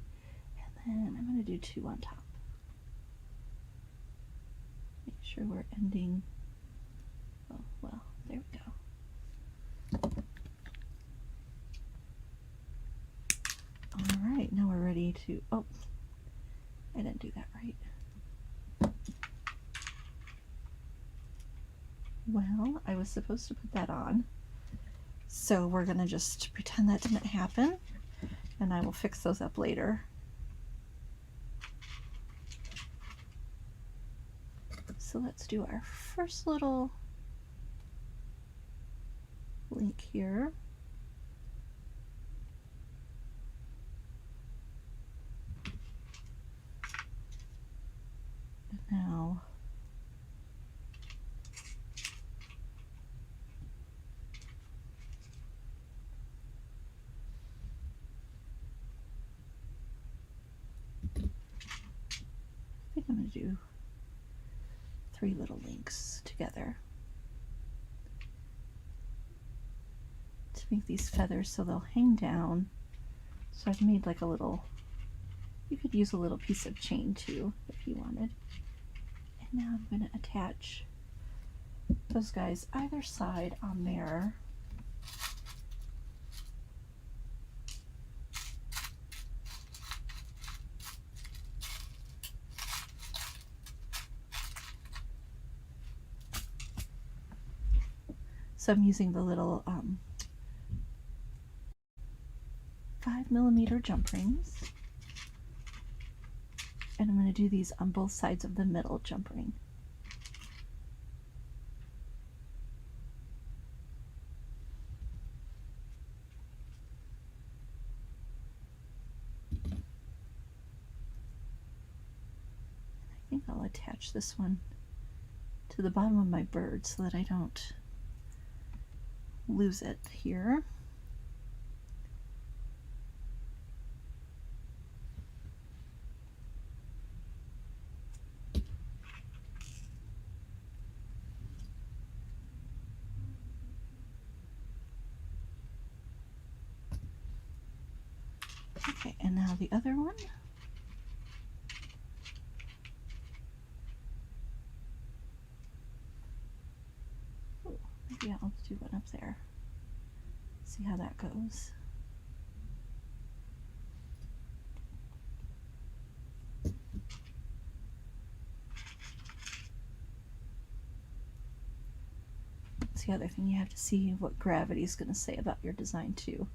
And I'm going to do 2 on top. Make sure we're ending, oh, well, there we go. All right, now we're ready to, oh, I didn't do that right. Well, I was supposed to put that on. So we're going to just pretend that didn't happen, and I will fix those up later. So let's do our first little link here. And now I think I'm going to do 3 little links together to make these feathers so they'll hang down. So I've made like a little, you could use a little piece of chain too if you wanted. And now I'm going to attach those guys either side on there. So I'm using the little 5mm jump rings, and I'm going to do these on both sides of the middle jump ring. I think I'll attach this one to the bottom of my bird so that I don't lose it here. Okay, and now the other one. Ooh, maybe I'll do one up there. See how that goes. That's the other thing, you have to see what gravity is going to say about your design too.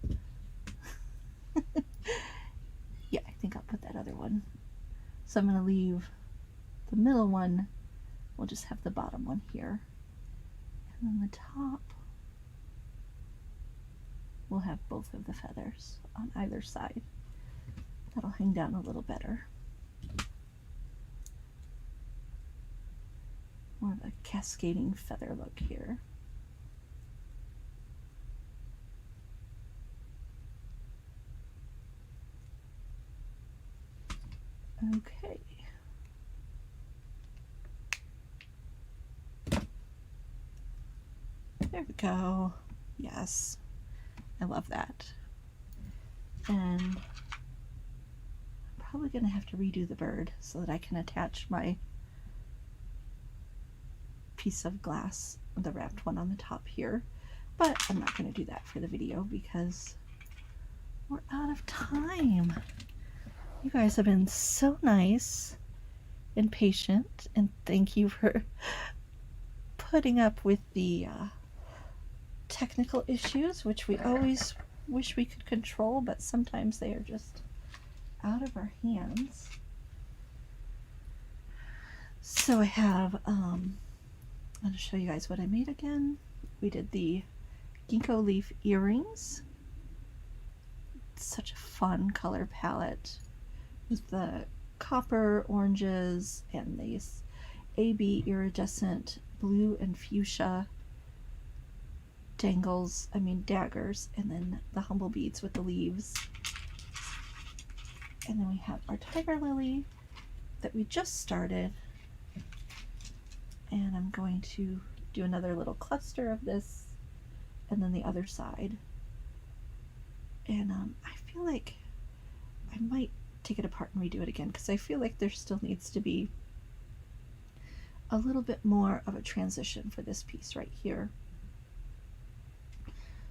Yeah, I think I'll put that other one. So I'm going to leave the middle one. We'll just have the bottom one here. And then the top, we'll have both of the feathers on either side. That'll hang down a little better. More of a cascading feather look here. Okay. There we go. Yes. I love that. And I'm probably going to have to redo the bird so that I can attach my piece of glass, the wrapped one on the top here. But I'm not going to do that for the video because we're out of time. You guys have been so nice and patient, and thank you for putting up with the technical issues, which we always wish we could control, but sometimes they are just out of our hands. So I have, I'm going to show you guys what I made again. We did the Ginkgo leaf earrings. It's such a fun color palette with the copper, oranges, and these AB iridescent blue and fuchsia daggers, and then the humble beads with the leaves. And then we have our tiger lily that we just started, and I'm going to do another little cluster of this, and then the other side. And I feel like I might take it apart and redo it again because I feel like there still needs to be a little bit more of a transition for this piece right here.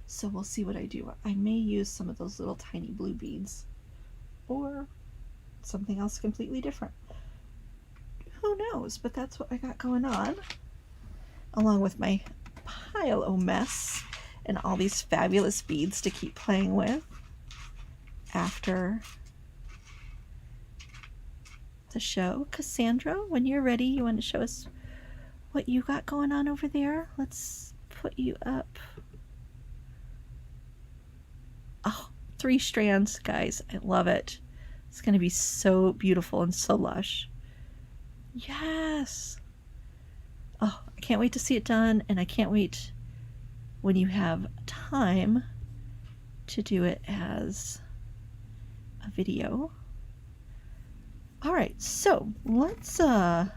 So we'll see what I do. I may use some of those little tiny blue beads or something else completely different. Who knows? But that's what I got going on, along with my pile of mess and all these fabulous beads to keep playing with after the show. Cassandra, when you're ready, you want to show us what you got going on over there? Let's put you up. Oh, 3 strands, guys. I love it. It's going to be so beautiful and so lush. Yes. Oh, I can't wait to see it done, and I can't wait when you have time to do it as a video. All right, so let's let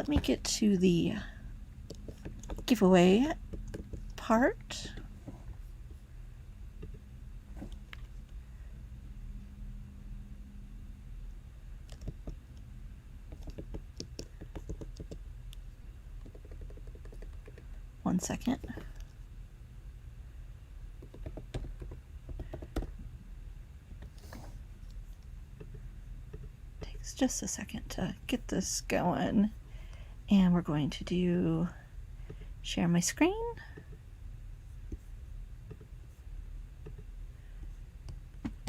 me get to the giveaway part. One second. Takes just a second to get this going. And we're going to do share my screen.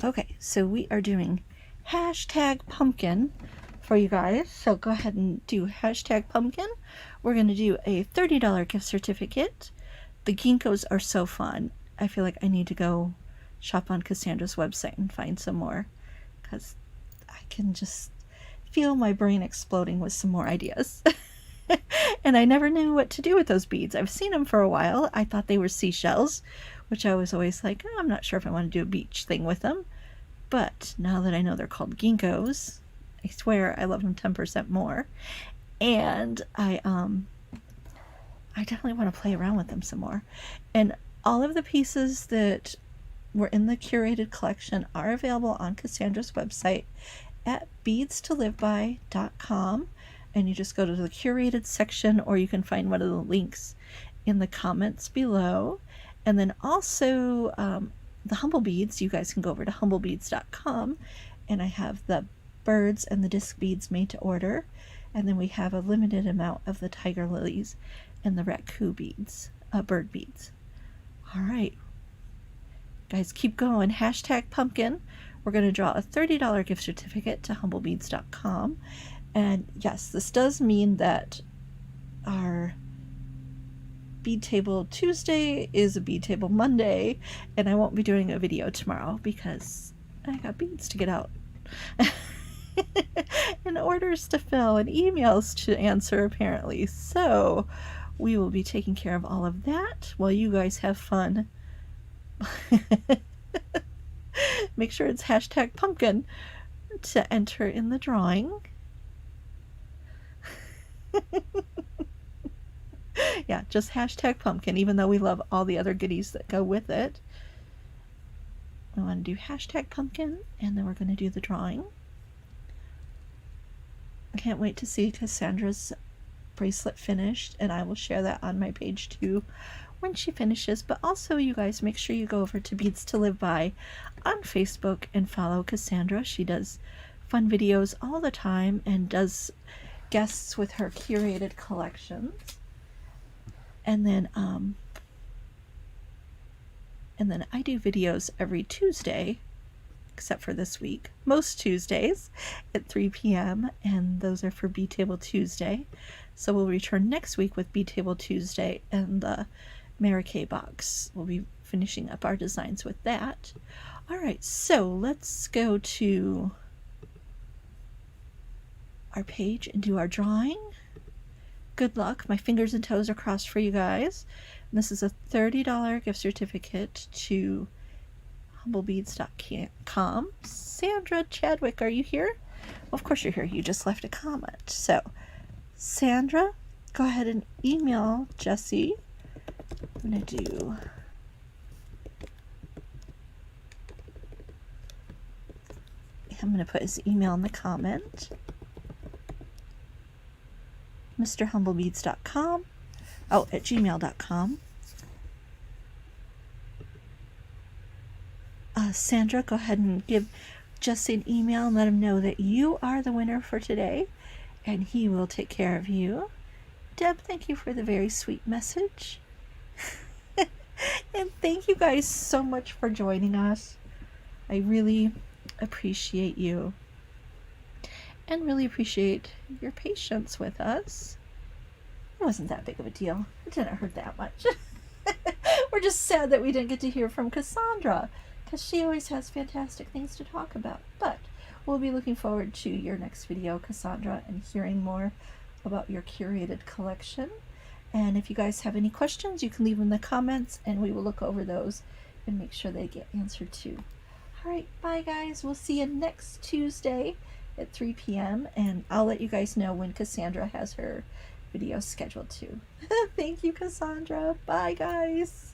Okay, so we are doing hashtag pumpkin for you guys. So go ahead and do hashtag pumpkin. We're going to do a $30 gift certificate. The Ginkgos are so fun. I feel like I need to go shop on Cassandra's website and find some more, because I can just feel my brain exploding with some more ideas. And I never knew what to do with those beads. I've seen them for a while. I thought they were seashells, which I was always like, oh, I'm not sure if I want to do a beach thing with them. But now that I know they're called Ginkgos, I swear I love them 10% more. And I definitely want to play around with them some more. And all of the pieces that were in the curated collection are available on Cassandra's website at beadstoliveby.com. And you just go to the curated section, or you can find one of the links in the comments below. And then also the Humblebeads, you guys can go over to humblebeads.com, and I have the birds and the disc beads made to order. And then we have a limited amount of the tiger lilies and the raccoon beads, bird beads. All right, guys, keep going. Hashtag pumpkin. We're going to draw a $30 gift certificate to humblebeads.com. And yes, this does mean that our Bead Table Tuesday is a Bead Table Monday, and I won't be doing a video tomorrow because I got beads to get out. And orders to fill and emails to answer, apparently. So we will be taking care of all of that while you guys have fun. Make sure it's hashtag pumpkin to enter in the drawing. Yeah, just hashtag pumpkin, even though we love all the other goodies that go with it. We want to do hashtag pumpkin, and then we're going to do the drawing. I can't wait to see Cassandra's bracelet finished, and I will share that on my page too when she finishes. But also, you guys, make sure you go over to Beads to Live By on Facebook and follow Cassandra. She does fun videos all the time and does guests with her curated collections. And then I do videos every Tuesday, except for this week, most Tuesdays at 3 p.m. and those are for Bead Table Tuesday. So we'll return next week with Bead Table Tuesday and the Mary Kay box. We'll be finishing up our designs with that. All right, so let's go to our page and do our drawing. Good luck. My fingers and toes are crossed for you guys. And this is a $30 gift certificate to humblebeads.com. Sandra Chadwick, are you here? Well, of course you're here. You just left a comment. So, Sandra, go ahead and email Jesse. I'm going to put his email in the comment. MrHumblebeads.com. Oh, at gmail.com. Sandra, go ahead and give Jesse an email and let him know that you are the winner for today, and he will take care of you. Deb, thank you for the very sweet message. And thank you guys so much for joining us. I really appreciate you. And really appreciate your patience with us. It wasn't that big of a deal. It didn't hurt that much. We're just sad that we didn't get to hear from Cassandra, because she always has fantastic things to talk about. But we'll be looking forward to your next video, Cassandra, and hearing more about your curated collection. And if you guys have any questions, you can leave them in the comments, and we will look over those and make sure they get answered too. All right, bye guys. We'll see you next Tuesday at 3 p.m. and I'll let you guys know when Cassandra has her video scheduled too. Thank you, Cassandra. Bye guys.